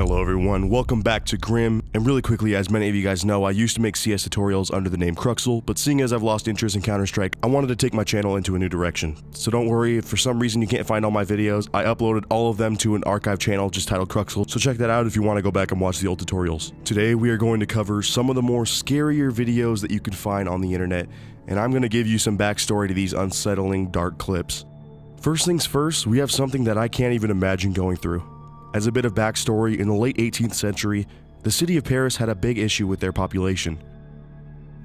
Hello everyone, welcome back to Grim, and really quickly, as many of you guys know, I used to make CS tutorials under the name Cruxel, but seeing as I've lost interest in Counter-Strike, I wanted to take my channel into a new direction. So don't worry, if for some reason you can't find all my videos, I uploaded all of them to an archive channel just titled Cruxel, so check that out if you want to go back and watch the old tutorials. Today we are going to cover some of the more scarier videos that you can find on the internet, and I'm going to give you some backstory to these unsettling dark clips. First things first, we have something that I can't even imagine going through. As a bit of backstory, in the late 18th century, the city of Paris had a big issue with their population.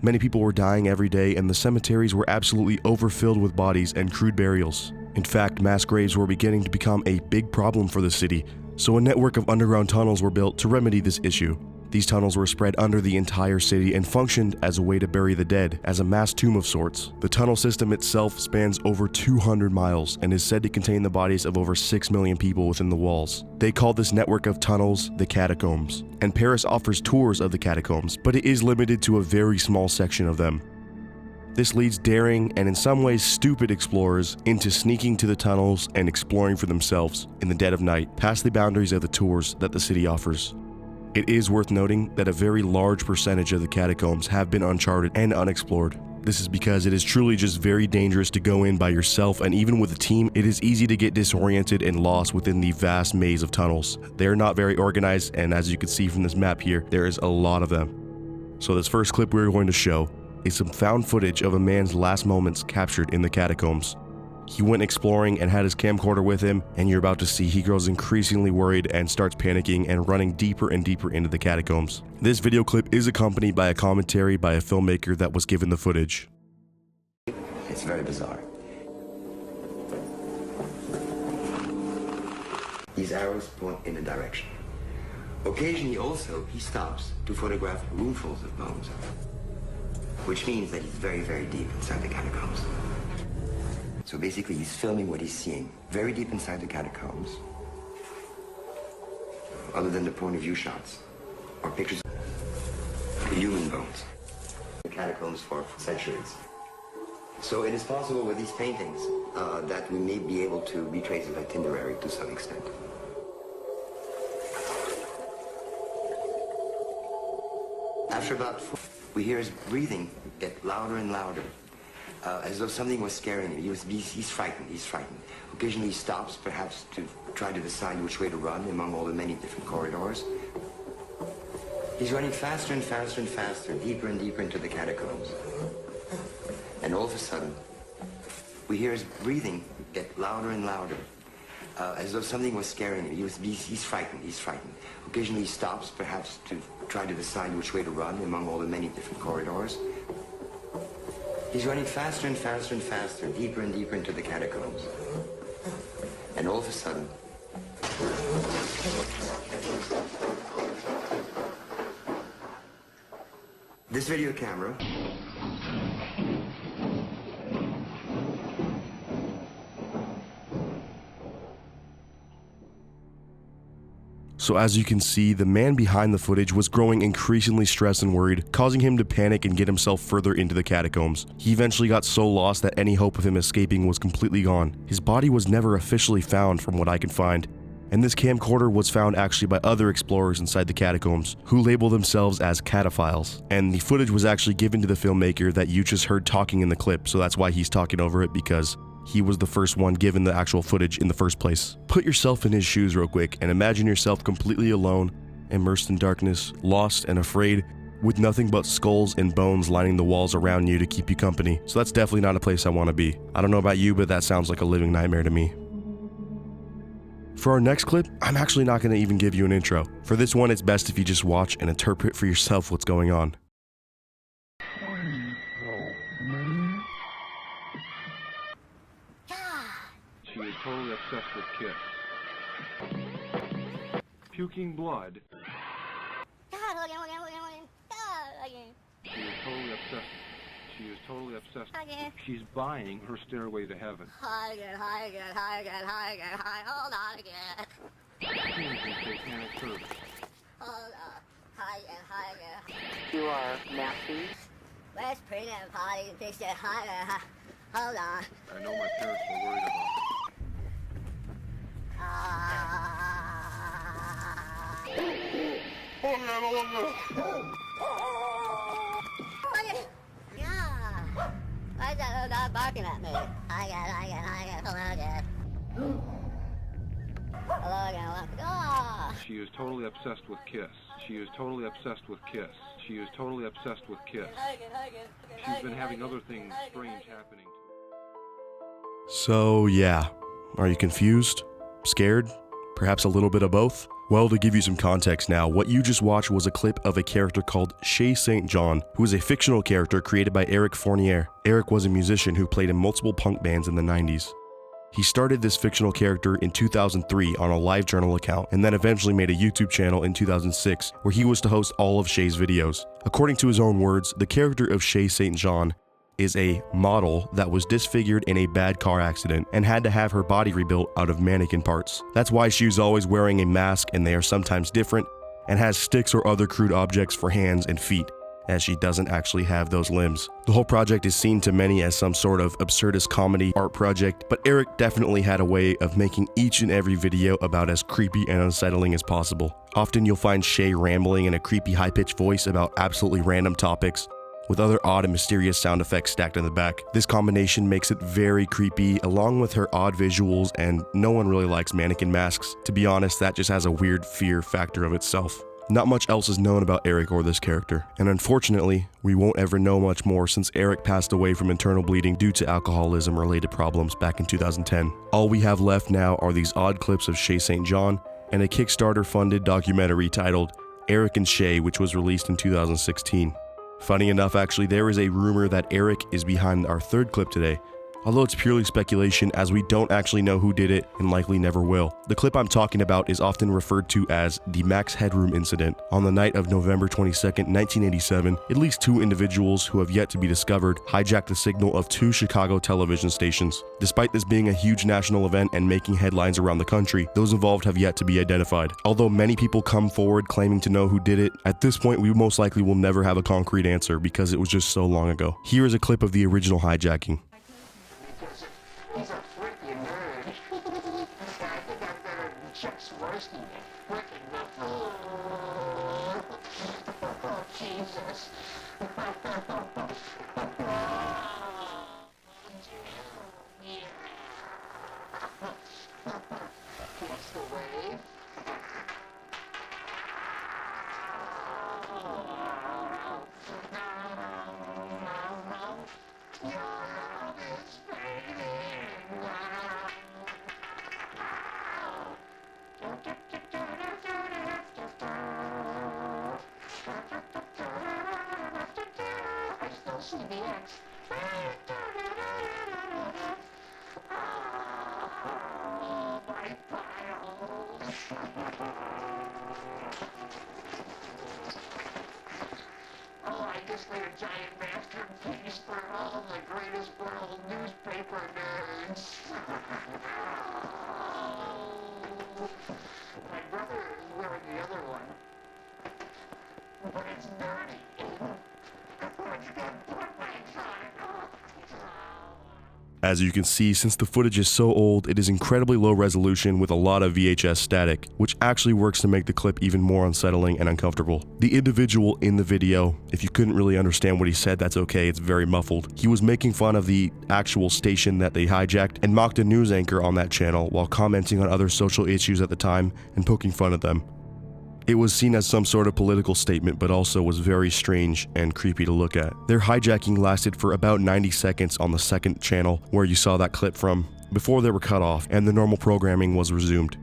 Many people were dying every day, and the cemeteries were absolutely overfilled with bodies and crude burials. In fact, mass graves were beginning to become a big problem for the city, so a network of underground tunnels were built to remedy this issue. These tunnels were spread under the entire city and functioned as a way to bury the dead, as a mass tomb of sorts. The tunnel system itself spans over 200 miles and is said to contain the bodies of over 6 million people within the walls. They call this network of tunnels the Catacombs, and Paris offers tours of the Catacombs, but it is limited to a very small section of them. This leads daring and in some ways stupid explorers into sneaking to the tunnels and exploring for themselves in the dead of night, past the boundaries of the tours that the city offers. It is worth noting that a very large percentage of the catacombs have been uncharted and unexplored. This is because it is truly just very dangerous to go in by yourself, and even with a team, it is easy to get disoriented and lost within the vast maze of tunnels. They are not very organized, and as you can see from this map here, there is a lot of them. So this first clip we're going to show is some found footage of a man's last moments captured in the catacombs. He went exploring and had his camcorder with him, and you're about to see he grows increasingly worried and starts panicking and running deeper and deeper into the catacombs. This video clip is accompanied by a commentary by a filmmaker that was given the footage. It's very bizarre. These arrows point in a direction. Occasionally also he stops to photograph roomfuls of bones, which means that he's very, very deep inside the catacombs. So basically, he's filming what he's seeing very deep inside the catacombs, other than the point of view shots or pictures of human bones. The catacombs for centuries. So it is possible with these paintings that we may be able to retrace his itinerary to some extent. After about 4, we hear his breathing get louder and louder. As though something was scaring him. He's frightened, he's frightened. Occasionally he stops, perhaps to try to decide which way to run among all the many different corridors. He's running faster and faster and faster, deeper and deeper into the catacombs. And all of a sudden, we hear his breathing get louder and louder, as though something was scaring him. He's frightened, he's frightened. Occasionally he stops, perhaps to try to decide which way to run among all the many different corridors. He's running faster and faster and faster, deeper and deeper into the catacombs. And all of a sudden, this video camera So as you can see, the man behind the footage was growing increasingly stressed and worried, causing him to panic and get himself further into the catacombs. He eventually got so lost that any hope of him escaping was completely gone. His body was never officially found from what I can find, and this camcorder was found actually by other explorers inside the catacombs, who label themselves as cataphiles. And the footage was actually given to the filmmaker that you just heard talking in the clip, so that's why he's talking over it, because he was the first one given the actual footage in the first place. Put yourself in his shoes real quick and imagine yourself completely alone, immersed in darkness, lost and afraid, with nothing but skulls and bones lining the walls around you to keep you company. So that's definitely not a place I want to be. I don't know about you, but that sounds like a living nightmare to me. For our next clip, I'm actually not going to even give you an intro. For this one, it's best if you just watch and interpret for yourself what's going on. She is totally obsessed with Kiss. Puking blood. She is totally obsessed. She is totally obsessed. She's buying her stairway to heaven. Hold on again. Satanic service. Hold on. High again. You are nasty. Let's bring that party and fix that higher. Hold on. I know my parents were worried about it. Yeah. Why is that little dog barking at me? Hi again. Hello again. Hello again. Oh. She is totally obsessed with Kiss. She is totally obsessed with Kiss. She is totally obsessed with Kiss. She's been having other things strange happening. So yeah, are you confused? Scared? Perhaps a little bit of both? Well, to give you some context now, what you just watched was a clip of a character called Shay St John, who is a fictional character created by Eric Fournier. Eric was a musician who played in multiple punk bands in the 90s. He started this fictional character in 2003 on a LiveJournal account and then eventually made a YouTube channel in 2006 where he was to host all of Shay's videos. According to his own words, the character of Shay St John is a model that was disfigured in a bad car accident and had to have her body rebuilt out of mannequin parts. That's why she was always wearing a mask, and they are sometimes different, and has sticks or other crude objects for hands and feet, as she doesn't actually have those limbs. The whole project is seen to many as some sort of absurdist comedy art project, but Eric definitely had a way of making each and every video about as creepy and unsettling as possible. Often you'll find Shay rambling in a creepy high-pitched voice about absolutely random topics, with other odd and mysterious sound effects stacked in the back. This combination makes it very creepy, along with her odd visuals, and no one really likes mannequin masks. To be honest, that just has a weird fear factor of itself. Not much else is known about Eric or this character, and unfortunately, we won't ever know much more since Eric passed away from internal bleeding due to alcoholism-related problems back in 2010. All we have left now are these odd clips of Shay St John and a Kickstarter-funded documentary titled Eric and Shay, which was released in 2016. Funny enough, actually, there is a rumor that Eric is behind our third clip today, although it's purely speculation as we don't actually know who did it and likely never will. The clip I'm talking about is often referred to as the Max Headroom incident. On the night of November 22nd, 1987, at least 2 individuals who have yet to be discovered hijacked the signal of 2 Chicago television stations. Despite this being a huge national event and making headlines around the country, those involved have yet to be identified. Although many people come forward claiming to know who did it, at this point we most likely will never have a concrete answer because it was just so long ago. Here is a clip of the original hijacking. He's a freaking nerd. I think I'm better than Chuck Swirsky. Freaking knuckle. Oh, Jesus. What's the wave? I just made a giant masterpiece for all the greatest world newspaper nerds. My brother is wearing the other one, but it's dirty. It's got bookmarks on it. As you can see, since the footage is so old, it is incredibly low resolution with a lot of VHS static, which actually works to make the clip even more unsettling and uncomfortable. The individual in the video, if you couldn't really understand what he said, that's okay, it's very muffled. He was making fun of the actual station that they hijacked and mocked a news anchor on that channel while commenting on other social issues at the time and poking fun at them. It was seen as some sort of political statement, but also was very strange and creepy to look at. Their hijacking lasted for about 90 seconds on the second channel, where you saw that clip from, before they were cut off and the normal programming was resumed.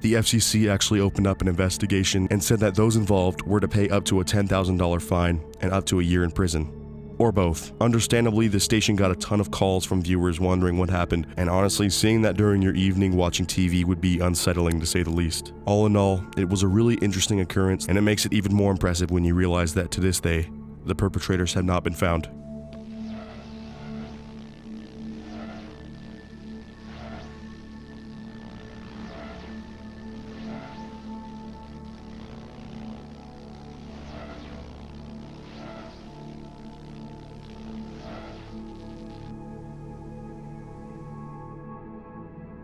The FCC actually opened up an investigation and said that those involved were to pay up to a $10,000 fine and up to a year in prison. Or both. Understandably, the station got a ton of calls from viewers wondering what happened, and honestly, seeing that during your evening watching TV would be unsettling to say the least. All in all, it was a really interesting occurrence, and it makes it even more impressive when you realize that to this day, the perpetrators have not been found.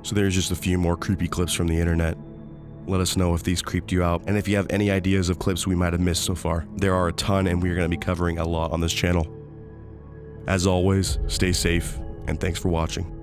So there's just a few more creepy clips from the internet. Let us know if these creeped you out, and if you have any ideas of clips we might have missed so far. There are a ton, and we're going to be covering a lot on this channel. As always, stay safe, and thanks for watching.